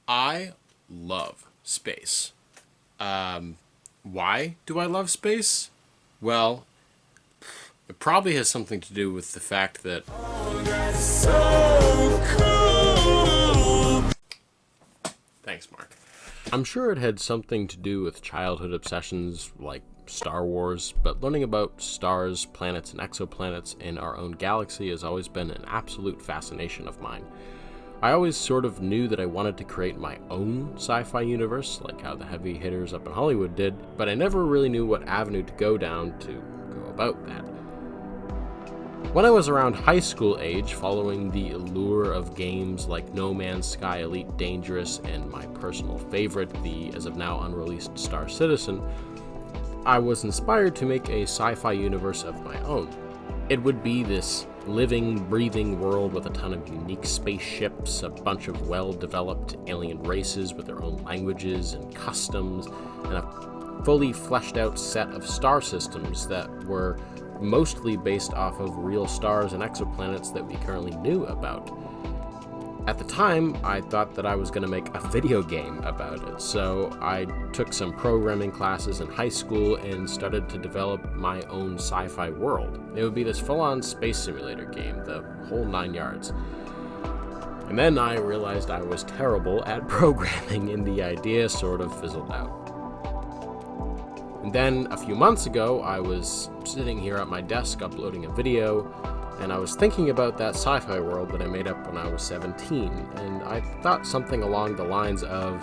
I love space. Why do I love space? Well, it probably has something to do with the fact that thanks, Mark. I'm sure it had something to do with childhood obsessions like Star Wars, but learning about stars, planets, and exoplanets in our own galaxy has always been an absolute fascination of mine. I always sort of knew that I wanted to create my own sci-fi universe, like how the heavy hitters up in Hollywood did, but I never really knew what avenue to go down to go about that. When I was around high school age, following the allure of games like No Man's Sky Elite Dangerous and my personal favorite, the as of now unreleased Star Citizen, I was inspired to make a sci-fi universe of my own. It would be this living, breathing world with a ton of unique spaceships, a bunch of well-developed alien races with their own languages and customs, and a fully fleshed out set of star systems that were mostly based off of real stars and exoplanets that we currently knew about. At the time, I thought that I was going to make a video game about it, so I took some programming classes in high school and started to develop my own sci-fi world. It would be this full-on space simulator game, the whole 9 yards. And then I realized I was terrible at programming and the idea sort of fizzled out. And then a few months ago, I was sitting here at my desk uploading a video, and I was thinking about that sci-fi world that I made up when I was 17, and I thought something along the lines of,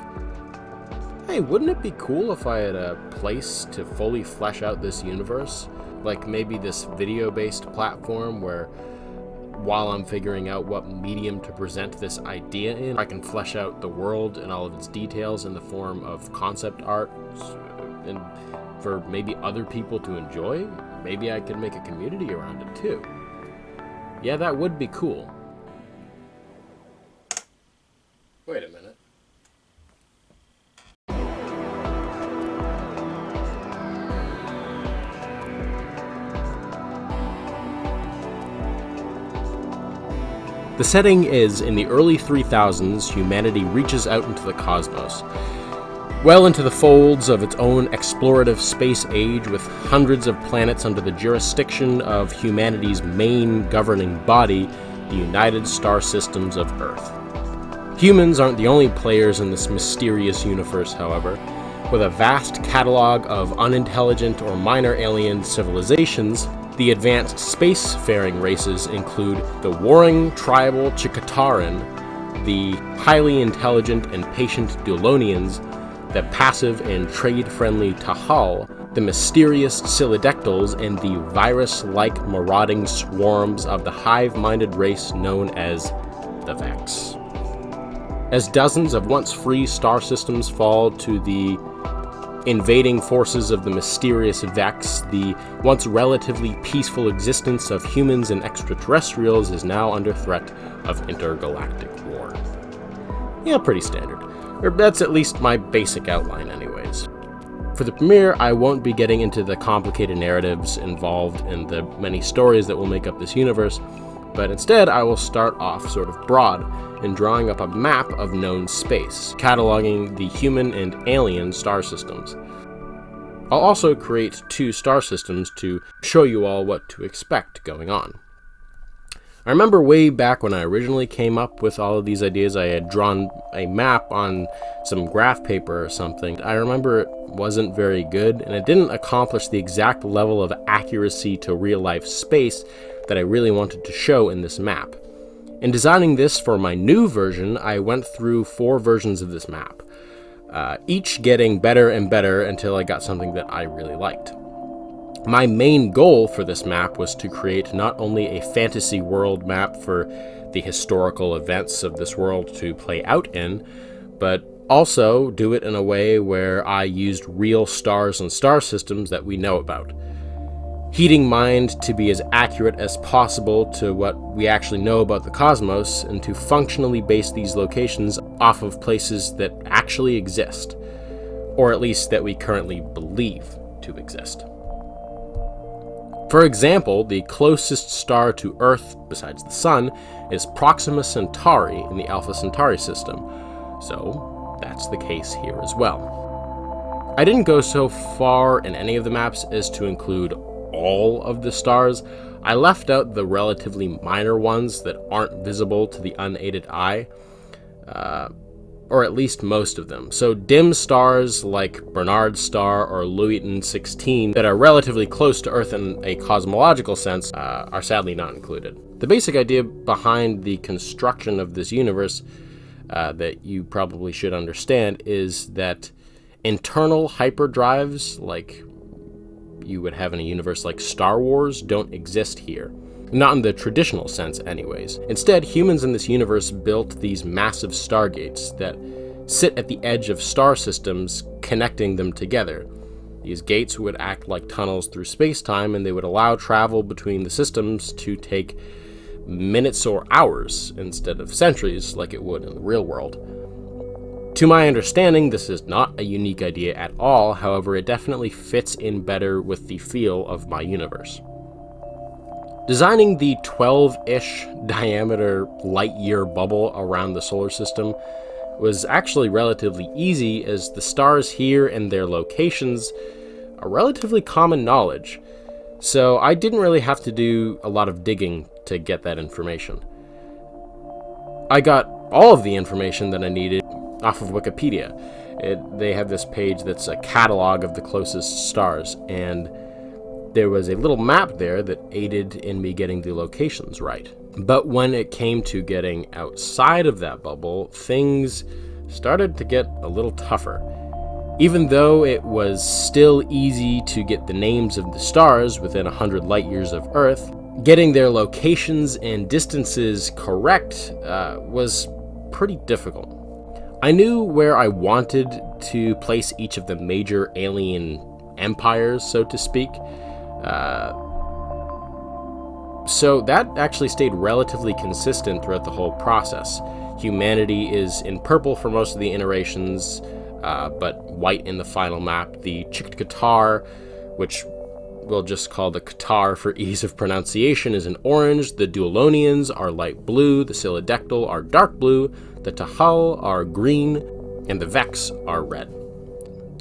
hey, wouldn't it be cool if I had a place to fully flesh out this universe? Like maybe this video-based platform where, while I'm figuring out what medium to present this idea in, I can flesh out the world and all of its details in the form of concept art, and for maybe other people to enjoy. Maybe I could make a community around it too. Yeah, that would be cool. Wait a minute. The setting is in the early 3000s, humanity reaches out into the cosmos, well into the folds of its own explorative space age, with hundreds of planets under the jurisdiction of humanity's main governing body, the United Star Systems of Earth. Humans aren't the only players in this mysterious universe, however. With a vast catalog of unintelligent or minor alien civilizations, the advanced spacefaring races include the warring tribal Chikataran, the highly intelligent and patient Dulonians, the passive and trade-friendly Tahal, the mysterious Psilodactyls, and the virus-like marauding swarms of the hive-minded race known as the Vex. As dozens of once-free star systems fall to the invading forces of the mysterious Vex, the once relatively peaceful existence of humans and extraterrestrials is now under threat of intergalactic war. Yeah, pretty standard. Or that's at least my basic outline anyways. For the premiere, I won't be getting into the complicated narratives involved in the many stories that will make up this universe, but instead I will start off sort of broad in drawing up a map of known space, cataloging the human and alien star systems. I'll also create 2 star systems to show you all what to expect going on. I remember way back when I originally came up with all of these ideas, I had drawn a map on some graph paper or something. I remember it wasn't very good, and it didn't accomplish the exact level of accuracy to real-life space that I really wanted to show in this map. In designing this for my new version, I went through 4 versions of this map, each getting better and better until I got something that I really liked. My main goal for this map was to create not only a fantasy world map for the historical events of this world to play out in, but also do it in a way where I used real stars and star systems that we know about, heating mind to be as accurate as possible to what we actually know about the cosmos, and to functionally base these locations off of places that actually exist, or at least that we currently believe to exist. For example, the closest star to Earth, besides the Sun, is Proxima Centauri in the Alpha Centauri system. So, that's the case here as well. I didn't go so far in any of the maps as to include all of the stars. I left out the relatively minor ones that aren't visible to the unaided eye, or at least most of them. So dim stars like Bernard's star or Lewitton 16 that are relatively close to Earth in a cosmological sense are sadly not included. The basic idea behind the construction of this universe that you probably should understand is that internal hyperdrives, like you would have in a universe like Star Wars, don't exist here. Not in the traditional sense anyways. Instead, humans in this universe built these massive stargates that sit at the edge of star systems, connecting them together. These gates would act like tunnels through space-time, and they would allow travel between the systems to take minutes or hours instead of centuries like it would in the real world. To my understanding, this is not a unique idea at all, however, it definitely fits in better with the feel of my universe. Designing the 12-ish diameter light-year bubble around the solar system was actually relatively easy, as the stars here and their locations are relatively common knowledge, so I didn't really have to do a lot of digging to get that information. I got all of the information that I needed off of Wikipedia. They have this page that's a catalog of the closest stars, and there was a little map there that aided in me getting the locations right. But when it came to getting outside of that bubble, things started to get a little tougher. Even though it was still easy to get the names of the stars within 100 light years of Earth, getting their locations and distances correct was pretty difficult. I knew where I wanted to place each of the major alien empires, so to speak, so that actually stayed relatively consistent throughout the whole process. Humanity is in purple for most of the iterations, but white in the final map. The Qatar, which we'll just call the Qatar for ease of pronunciation, is in orange. The Duolonians are light blue. The Silidectal are dark blue. The Tahal are green. And the Vex are red.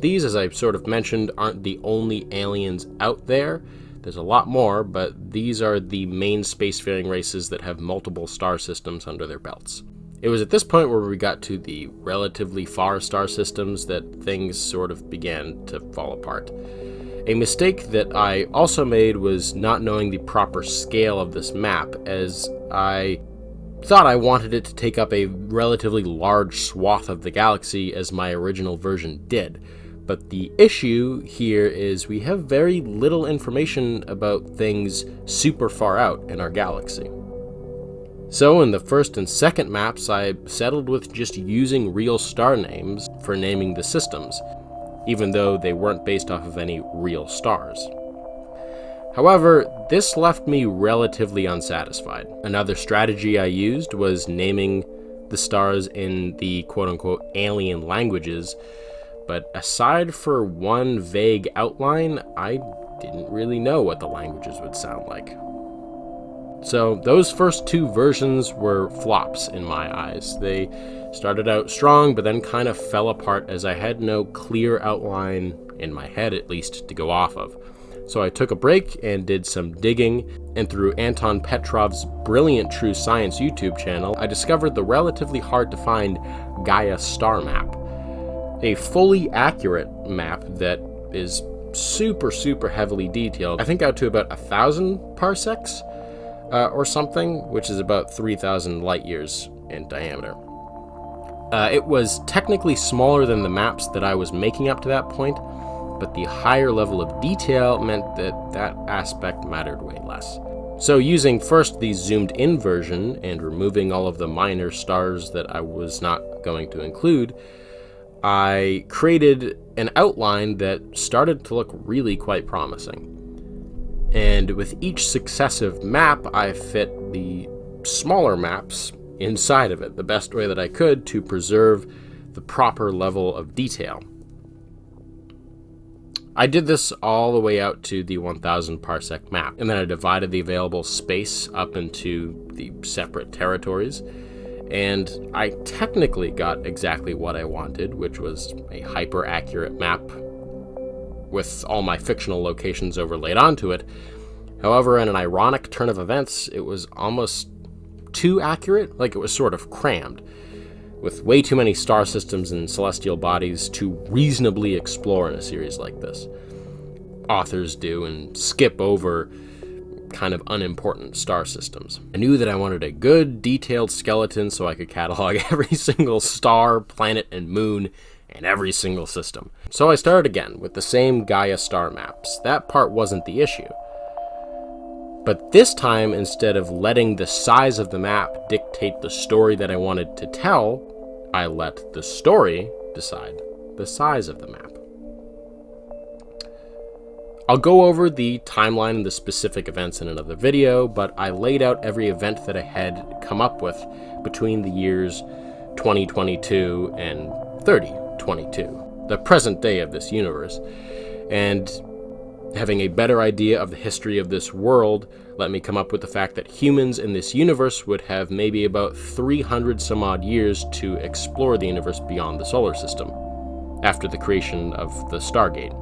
These, as I sort of mentioned, aren't the only aliens out there. There's a lot more, but these are the main spacefaring races that have multiple star systems under their belts. It was at this point where we got to the relatively far star systems that things sort of began to fall apart. A mistake that I also made was not knowing the proper scale of this map, as I thought I wanted it to take up a relatively large swath of the galaxy as my original version did. But the issue here is we have very little information about things super far out in our galaxy. So in the first and second maps, I settled with just using real star names for naming the systems, even though they weren't based off of any real stars. However, this left me relatively unsatisfied. Another strategy I used was naming the stars in the quote-unquote alien languages, but aside for one vague outline, I didn't really know what the languages would sound like. So those first two versions were flops in my eyes. They started out strong, but then kind of fell apart as I had no clear outline, in my head at least, to go off of. So I took a break and did some digging, and through Anton Petrov's brilliant True Science YouTube channel, I discovered the relatively hard to find Gaia star map. A fully accurate map that is super heavily detailed, I think out to about 1,000 parsecs or something, which is about 3,000 light years in diameter. It was technically smaller than the maps that I was making up to that point, but the higher level of detail meant that that aspect mattered way less. So using first the zoomed in version and removing all of the minor stars that I was not going to include, I created an outline that started to look really quite promising. And with each successive map, I fit the smaller maps inside of it the best way that I could to preserve the proper level of detail. I did this all the way out to the 1,000 parsec map, and then I divided the available space up into the separate territories. And I technically got exactly what I wanted, which was a hyper-accurate map with all my fictional locations overlaid onto it. However, in an ironic turn of events, it was almost too accurate, like it was sort of crammed, with way too many star systems and celestial bodies to reasonably explore in a series like this. Authors do and skip over kind of unimportant star systems. I knew that I wanted a good, detailed skeleton so I could catalog every single star, planet, and moon in every single system. So I started again with the same Gaia star maps. That part wasn't the issue. But this time, instead of letting the size of the map dictate the story that I wanted to tell, I let the story decide the size of the map. I'll go over the timeline and the specific events in another video, but I laid out every event that I had come up with between the years 2022 and 3022, the present day of this universe. And having a better idea of the history of this world let me come up with the fact that humans in this universe would have maybe about 300 some odd years to explore the universe beyond the solar system, after the creation of the Stargate.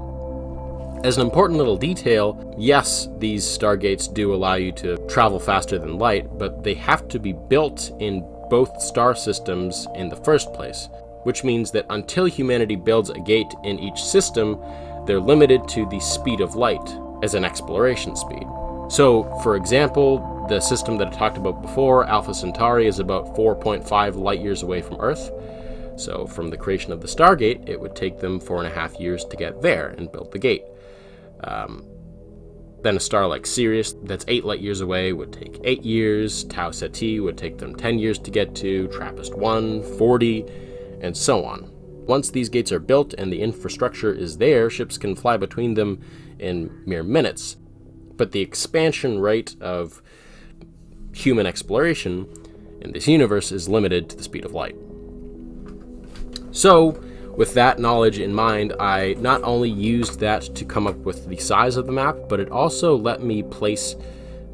As an important little detail, yes, these stargates do allow you to travel faster than light, but they have to be built in both star systems in the first place, which means that until humanity builds a gate in each system, they're limited to the speed of light as an exploration speed. So, for example, the system that I talked about before, Alpha Centauri, is about 4.5 light years away from Earth. So from the creation of the Stargate, it would take them 4.5 years to get there and build the gate. Then a star like Sirius, that's 8 light years away, would take 8 years. Tau Ceti would take them 10 years to get to, TRAPPIST-1, 40, and so on. Once these gates are built and the infrastructure is there, ships can fly between them in mere minutes. But the expansion rate of human exploration in this universe is limited to the speed of light. So, with that knowledge in mind, I not only used that to come up with the size of the map, but it also let me place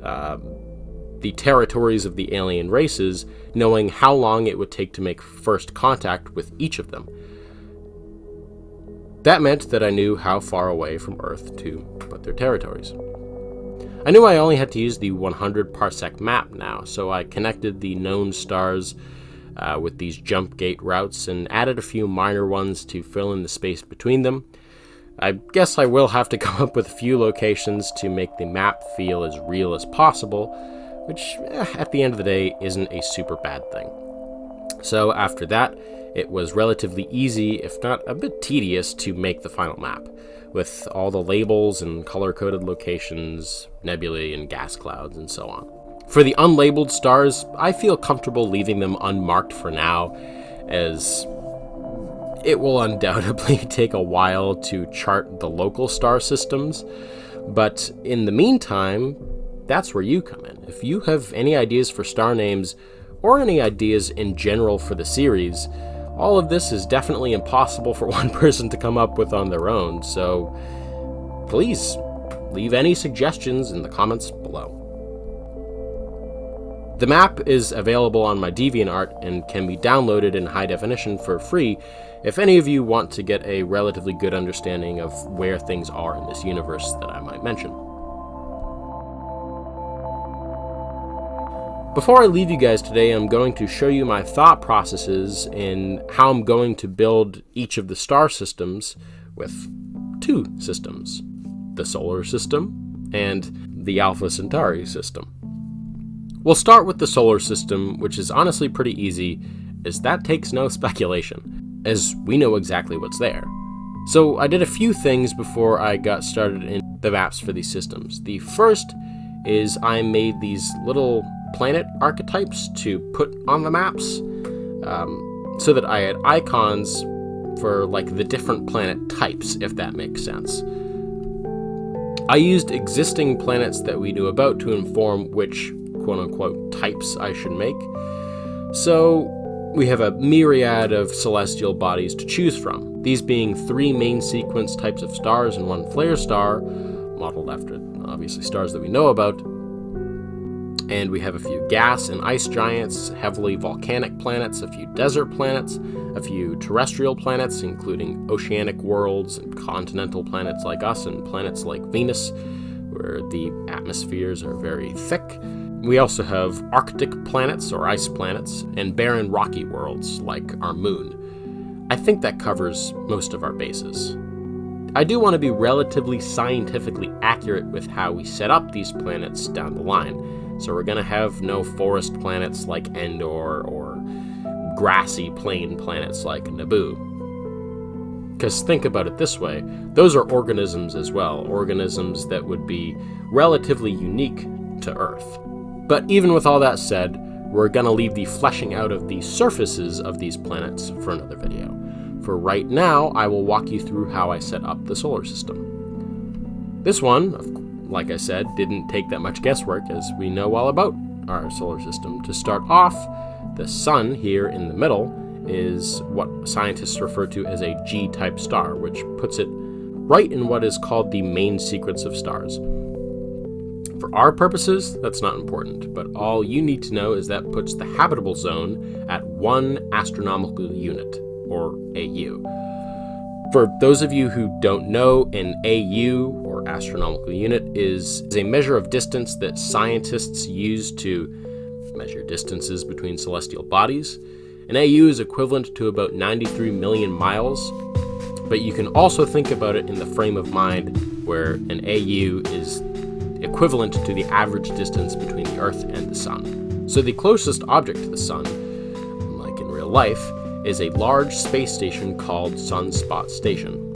the territories of the alien races, knowing how long it would take to make first contact with each of them. That meant that I knew how far away from Earth to put their territories. I knew I only had to use the 100 parsec map now, so I connected the known stars with these jump gate routes and added a few minor ones to fill in the space between them. I guess I will have to come up with a few locations to make the map feel as real as possible, which at the end of the day isn't a super bad thing. So after that, it was relatively easy, if not a bit tedious, to make the final map, with all the labels and color-coded locations, nebulae and gas clouds, and so on. For the unlabeled stars, I feel comfortable leaving them unmarked for now, as it will undoubtedly take a while to chart the local star systems, but in the meantime, that's where you come in. If you have any ideas for star names, or any ideas in general for the series, all of this is definitely impossible for one person to come up with on their own, so please leave any suggestions in the comments below. The map is available on my DeviantArt and can be downloaded in high definition for free if any of you want to get a relatively good understanding of where things are in this universe that I might mention. Before I leave you guys today, I'm going to show you my thought processes in how I'm going to build each of the star systems with 2 systems, the solar system and the Alpha Centauri system. We'll start with the solar system, which is honestly pretty easy, as that takes no speculation, as we know exactly what's there. So I did a few things before I got started in the maps for these systems. The first is I made these little planet archetypes to put on the maps, so that I had icons for like the different planet types, if that makes sense. I used existing planets that we knew about to inform which quote-unquote types I should make. So we have a myriad of celestial bodies to choose from, these being 3 main sequence types of stars and 1 flare star, modeled after obviously stars that we know about. and we have a few gas and ice giants, heavily volcanic planets, a few desert planets, a few terrestrial planets, including oceanic worlds and continental planets like us, and planets like Venus, where the atmospheres are very thick. We also have Arctic planets or ice planets, and barren rocky worlds like our moon. I think that covers most of our bases. I do want to be relatively scientifically accurate with how we set up these planets down the line, so we're going to have no forest planets like Endor or grassy plain planets like Naboo. Because think about it this way, those are organisms as well, organisms that would be relatively unique to Earth. But even with all that said, we're going to leave the fleshing out of the surfaces of these planets for another video. For right now, I will walk you through how I set up the solar system. This one, like I said, didn't take that much guesswork, as we know all about our solar system. To start off, the Sun here in the middle is what scientists refer to as a G-type star, which puts it right in what is called the main sequence of stars. For our purposes, that's not important, but all you need to know is that puts the habitable zone at 1 astronomical unit, or AU. For those of you who don't know, an AU, or astronomical unit, is a measure of distance that scientists use to measure distances between celestial bodies. An AU is equivalent to about 93 million miles, but you can also think about it in the frame of mind where an AU is equivalent to the average distance between the Earth and the Sun. So the closest object to the Sun, like in real life, is a large space station called Sunspot Station.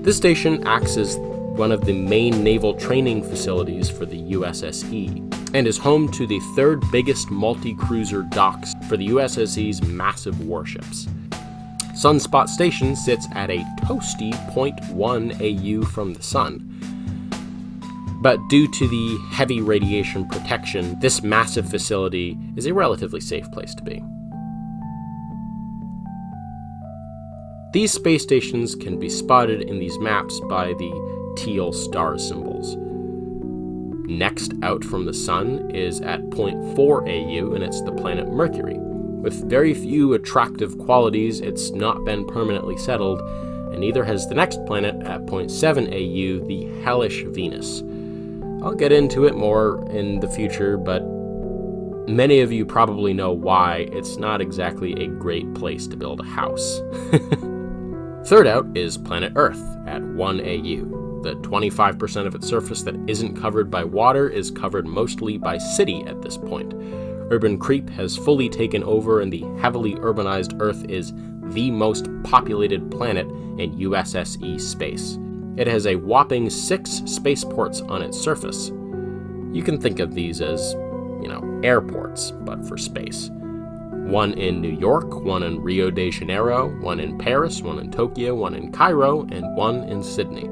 This station acts as one of the main naval training facilities for the USSE, and is home to the third biggest multi-cruiser docks for the USSE's massive warships. Sunspot Station sits at a toasty 0.1 AU from the Sun. But due to the heavy radiation protection, this massive facility is a relatively safe place to be. These space stations can be spotted in these maps by the teal star symbols. Next out from the Sun is at 0.4 AU, and it's the planet Mercury. With very few attractive qualities, it's not been permanently settled, and neither has the next planet at 0.7 AU, the hellish Venus. I'll get into it more in the future, but many of you probably know why it's not exactly a great place to build a house. Third out is planet Earth at 1 AU. The 25% of its surface that isn't covered by water is covered mostly by city at this point. Urban creep has fully taken over, and the heavily urbanized Earth is the most populated planet in USSE space. It has a whopping 6 spaceports on its surface. You can think of these as, airports, but for space. One in New York, one in Rio de Janeiro, one in Paris, one in Tokyo, one in Cairo, and one in Sydney.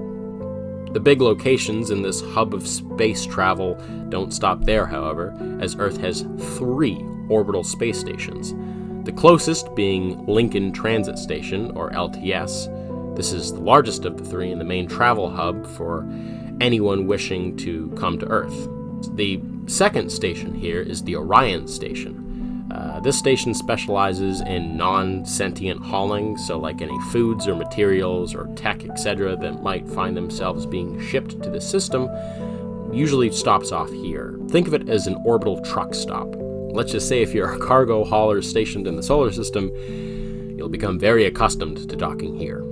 The big locations in this hub of space travel don't stop there, however, as Earth has 3 orbital space stations. The closest being Lincoln Transit Station, or LTS. This is the largest of the 3 and the main travel hub for anyone wishing to come to Earth. The second station here is the Orion Station. This station specializes in non-sentient hauling, so like any foods or materials or tech, etc. that might find themselves being shipped to the system, usually stops off here. Think of it as an orbital truck stop. Let's just say if you're a cargo hauler stationed in the solar system, you'll become very accustomed to docking here.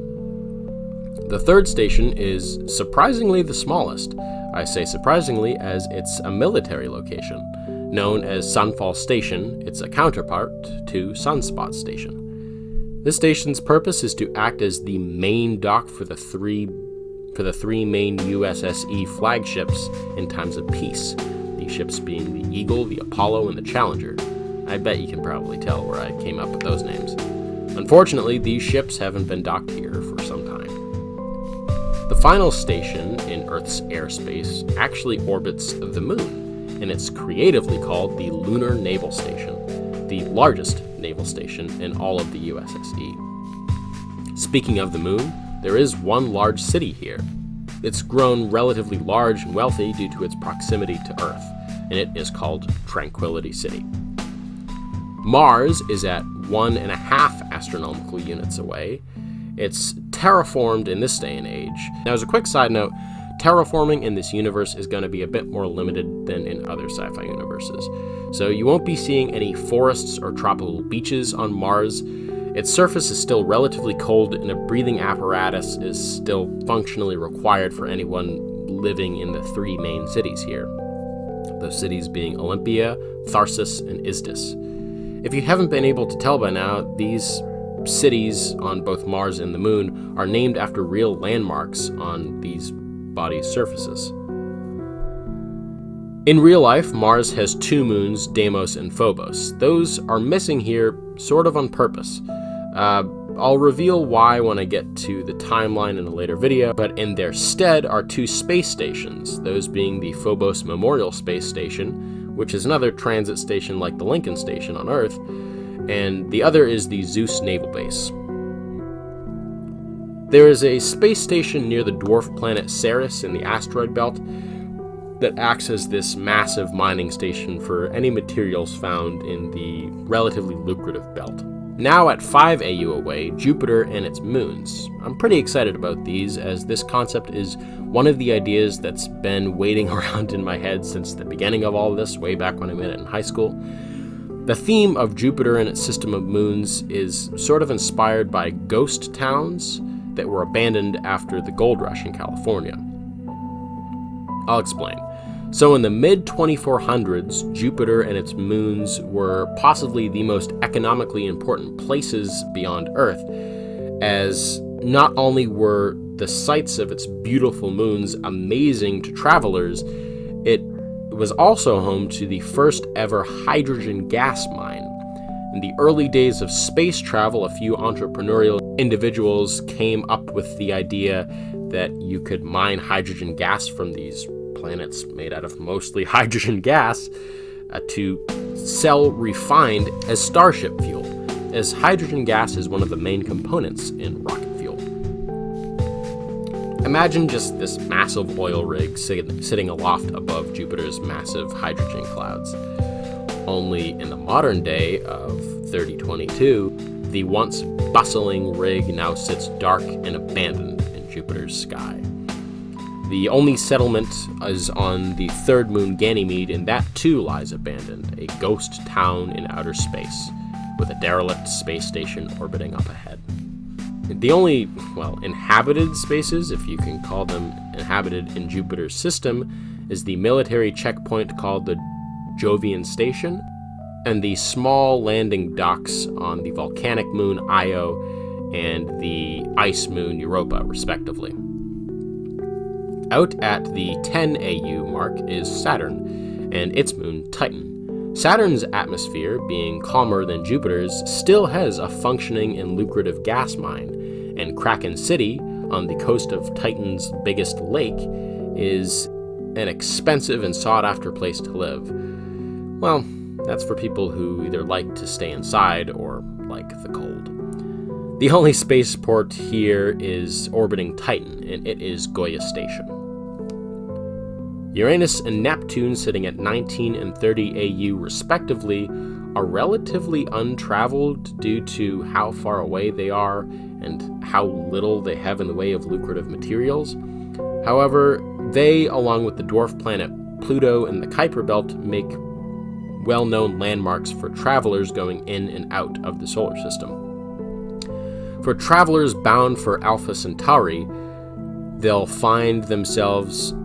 The third station is surprisingly the smallest. I say surprisingly as it's a military location. Known as Sunfall Station, it's a counterpart to Sunspot Station. This station's purpose is to act as the main dock for the three main USSE flagships in times of peace. These ships being the Eagle, the Apollo, and the Challenger. I bet you can probably tell where I came up with those names. Unfortunately, these ships haven't been docked here for some time. The final station in Earth's airspace actually orbits the Moon, and it's creatively called the Lunar Naval Station, the largest naval station in all of the USSE. Speaking of the Moon, there is one large city here. It's grown relatively large and wealthy due to its proximity to Earth. and it is called Tranquility City. Mars is at 1.5 astronomical units away. It's terraformed in this day and age. Now, as a quick side note, terraforming in this universe is going to be a bit more limited than in other sci-fi universes. So you won't be seeing any forests or tropical beaches on Mars. Its surface is still relatively cold, and a breathing apparatus is still functionally required for anyone living in the 3 main cities here. Those cities being Olympia, Tharsis, and Isdis. If you haven't been able to tell by now, these cities on both Mars and the Moon are named after real landmarks on these bodies' surfaces. In real life, Mars has 2 moons, Deimos and Phobos. Those are missing here sort of on purpose. I'll reveal why when I get to the timeline in a later video, but in their stead are 2 space stations, those being the Phobos Memorial Space Station, which is another transit station like the Lincoln Station on Earth, and the other is the Zeus Naval Base. There is a space station near the dwarf planet Ceres in the asteroid belt that acts as this massive mining station for any materials found in the relatively lucrative belt. Now at 5 AU away, Jupiter and its moons. I'm pretty excited about these, as this concept is one of the ideas that's been waiting around in my head since the beginning of all this, way back when I met it in high school. The theme of Jupiter and its system of moons is sort of inspired by ghost towns that were abandoned after the gold rush in California. I'll explain. So in the mid-2400s, Jupiter and its moons were possibly the most economically important places beyond Earth, as not only were the sights of its beautiful moons amazing to travelers, it was also home to the first ever hydrogen gas mine. In the early days of space travel, a few entrepreneurial individuals came up with the idea that you could mine hydrogen gas from these planets made out of mostly hydrogen gas to sell refined as starship fuel, as hydrogen gas is one of the main components in rocket fuel. Imagine just this massive oil rig sitting aloft above Jupiter's massive hydrogen clouds. Only in the modern day of 3022, the once bustling rig now sits dark and abandoned in Jupiter's sky. The only settlement is on the 3rd moon Ganymede, and that too lies abandoned, a ghost town in outer space, with a derelict space station orbiting up ahead. The only, inhabited spaces, if you can call them inhabited in Jupiter's system, is the military checkpoint called the Jovian Station, and the small landing docks on the volcanic moon Io and the ice moon Europa, respectively. Out at the 10 AU mark is Saturn and its moon Titan. Saturn's atmosphere, being calmer than Jupiter's, still has a functioning and lucrative gas mine, and Kraken City, on the coast of Titan's biggest lake, is an expensive and sought-after place to live. Well, that's for people who either like to stay inside or like the cold. The only spaceport here is orbiting Titan, and it is Goya Station. Uranus and Neptune, sitting at 19 and 30 AU respectively, are relatively untraveled due to how far away they are and how little they have in the way of lucrative materials. However, they, along with the dwarf planet Pluto and the Kuiper Belt, make well-known landmarks for travelers going in and out of the solar system. For travelers bound for Alpha Centauri, they'll find themselves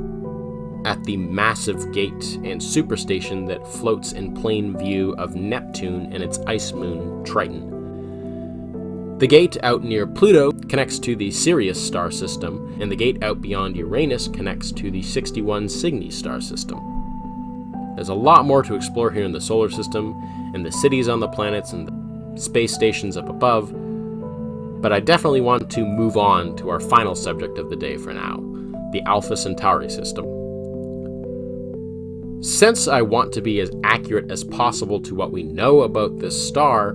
at the massive gate and superstation that floats in plain view of Neptune and its ice moon Triton. The gate out near Pluto connects to the Sirius star system, and the gate out beyond Uranus connects to the 61 Cygni star system. There's a lot more to explore here in the solar system, and the cities on the planets and the space stations up above, but I definitely want to move on to our final subject of the day for now, the Alpha Centauri system. Since I want to be as accurate as possible to what we know about this star,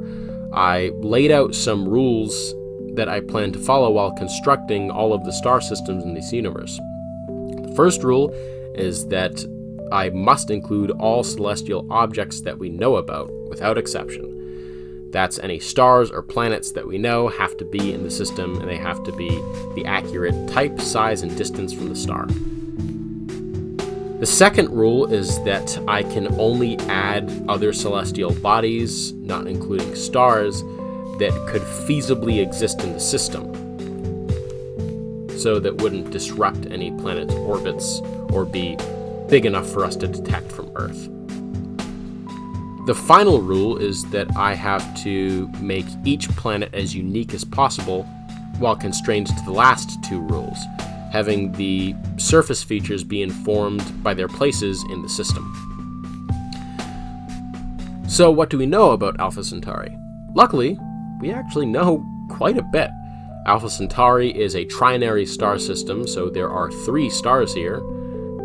I laid out some rules that I plan to follow while constructing all of the star systems in this universe. The first rule is that I must include all celestial objects that we know about, without exception. That's any stars or planets that we know have to be in the system, and they have to be the accurate type, size, and distance from the star. The second rule is that I can only add other celestial bodies, not including stars, that could feasibly exist in the system, so that wouldn't disrupt any planet's orbits or be big enough for us to detect from Earth. The final rule is that I have to make each planet as unique as possible, while constrained to the last two rules, having the surface features be informed by their places in the system. So what do we know about Alpha Centauri? Luckily, we actually know quite a bit. Alpha Centauri is a trinary star system, so there are 3 stars here.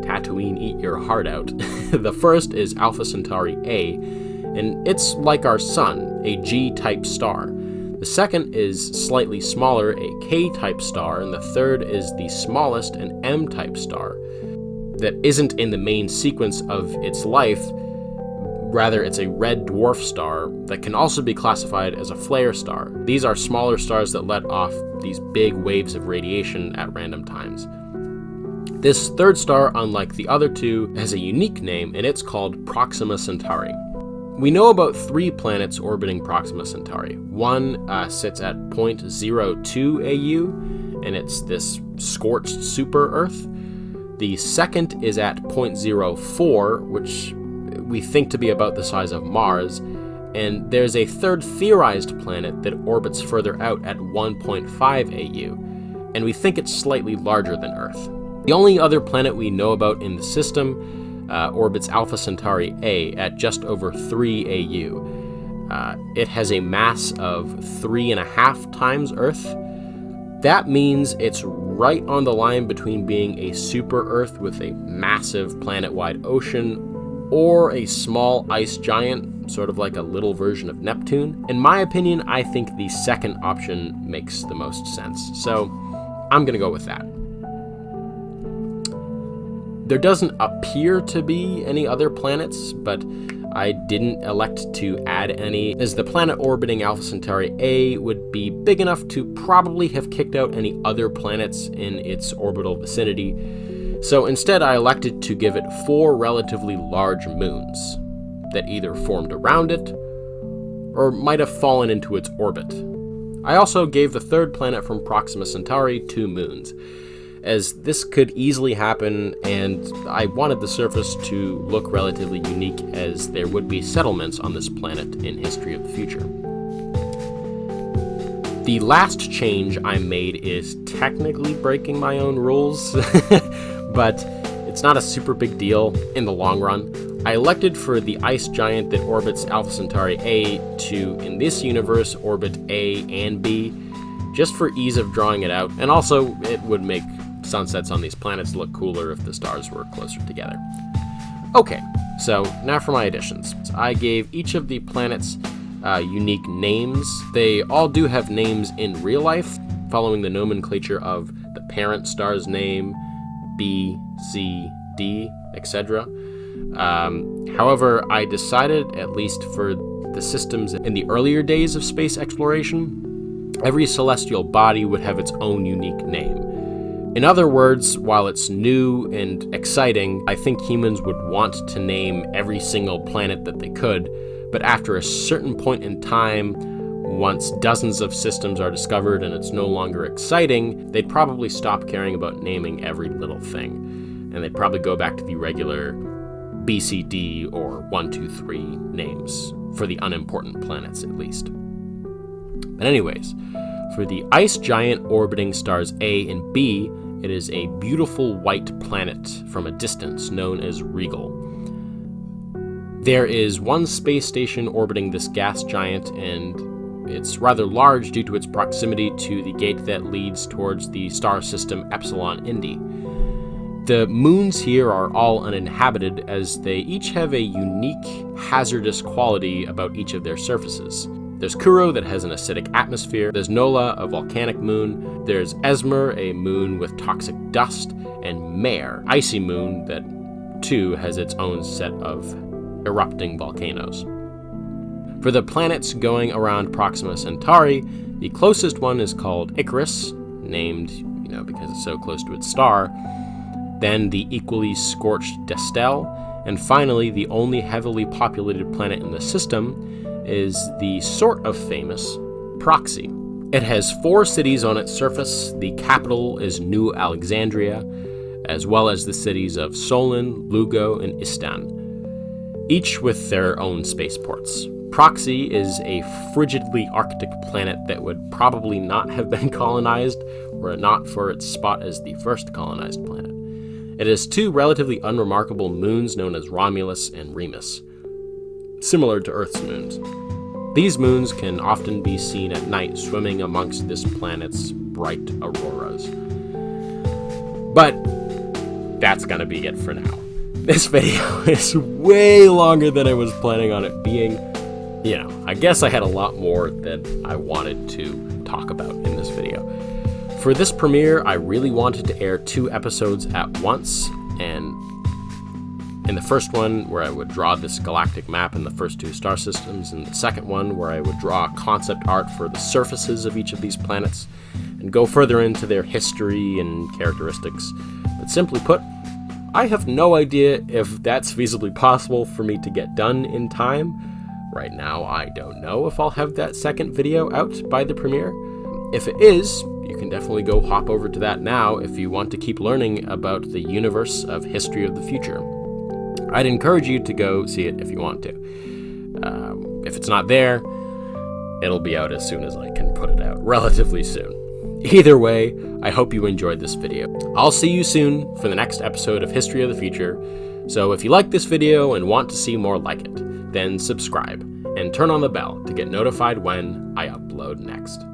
Tatooine, eat your heart out. The first is Alpha Centauri A, and it's like our Sun, a G-type star. The second is slightly smaller, a K-type star, and the third is the smallest, an M-type star, that isn't in the main sequence of its life. Rather, it's a red dwarf star that can also be classified as a flare star. These are smaller stars that let off these big waves of radiation at random times. This third star, unlike the other two, has a unique name, and it's called Proxima Centauri. We know about 3 planets orbiting Proxima Centauri. One sits at 0.02 AU, and it's this scorched super-Earth. The second is at 0.04, which we think to be about the size of Mars, and there's a third theorized planet that orbits further out at 1.5 AU, and we think it's slightly larger than Earth. The only other planet we know about in the system orbits Alpha Centauri A at just over 3 AU. It has a mass of 3.5 times Earth. That means it's right on the line between being a super-Earth with a massive planet-wide ocean or a small ice giant, sort of like a little version of Neptune. In my opinion, I think the second option makes the most sense, so I'm gonna go with that. There doesn't appear to be any other planets, but I didn't elect to add any, as the planet orbiting Alpha Centauri A would be big enough to probably have kicked out any other planets in its orbital vicinity. So instead, I elected to give it 4 relatively large moons that either formed around it or might have fallen into its orbit. I also gave the third planet from Proxima Centauri 2 moons, as this could easily happen, and I wanted the surface to look relatively unique, as there would be settlements on this planet in History of the Future. The last change I made is technically breaking my own rules, but it's not a super big deal in the long run. I elected for the ice giant that orbits Alpha Centauri A to, in this universe, orbit A and B, just for ease of drawing it out, and also it would make sunsets on these planets look cooler if the stars were closer together. Okay, so now for my additions. I gave each of the planets unique names. They all do have names in real life, following the nomenclature of the parent star's name, B, C, D, etc. However, I decided, at least for the systems in the earlier days of space exploration, every celestial body would have its own unique name. In other words, while it's new and exciting, I think humans would want to name every single planet that they could, but after a certain point in time, once dozens of systems are discovered and it's no longer exciting, they'd probably stop caring about naming every little thing, and they'd probably go back to the regular BCD or 1, 2, 3 names, for the unimportant planets at least. But anyways, for the ice giant orbiting stars A and B, it is a beautiful white planet from a distance known as Regal. There is one space station orbiting this gas giant, and it's rather large due to its proximity to the gate that leads towards the star system Epsilon Indi. The moons here are all uninhabited, as they each have a unique, hazardous quality about each of their surfaces. There's Kuro, that has an acidic atmosphere. There's Nola, a volcanic moon. There's Esmer, a moon with toxic dust. And Mare, icy moon that too has its own set of erupting volcanoes. For the planets going around Proxima Centauri, the closest one is called Icarus, named, because it's so close to its star, then the equally scorched Destel, and finally the only heavily populated planet in the system is the sort of famous Proxy. It has 4 cities on its surface. The capital is New Alexandria, as well as the cities of Solon, Lugo, and Istan, each with their own spaceports. Proxy is a frigidly Arctic planet that would probably not have been colonized were it not for its spot as the first colonized planet. It has 2 relatively unremarkable moons known as Romulus and Remus, similar to Earth's moons. These moons can often be seen at night swimming amongst this planet's bright auroras. But that's gonna be it for now. This video is way longer than I was planning on it being. I guess I had a lot more that I wanted to talk about in this video. For this premiere, I really wanted to air 2 episodes at once, and in the first one, where I would draw this galactic map in the first 2 star systems, and the second one, where I would draw concept art for the surfaces of each of these planets, and go further into their history and characteristics. But simply put, I have no idea if that's feasibly possible for me to get done in time. Right now, I don't know if I'll have that second video out by the premiere. If it is, you can definitely go hop over to that now if you want to keep learning about the universe of History of the Future. I'd encourage you to go see it if you want to. If it's not there, it'll be out as soon as I can put it out, relatively soon. Either way, I hope you enjoyed this video. I'll see you soon for the next episode of History of the Future. So if you like this video and want to see more like it, then subscribe and turn on the bell to get notified when I upload next.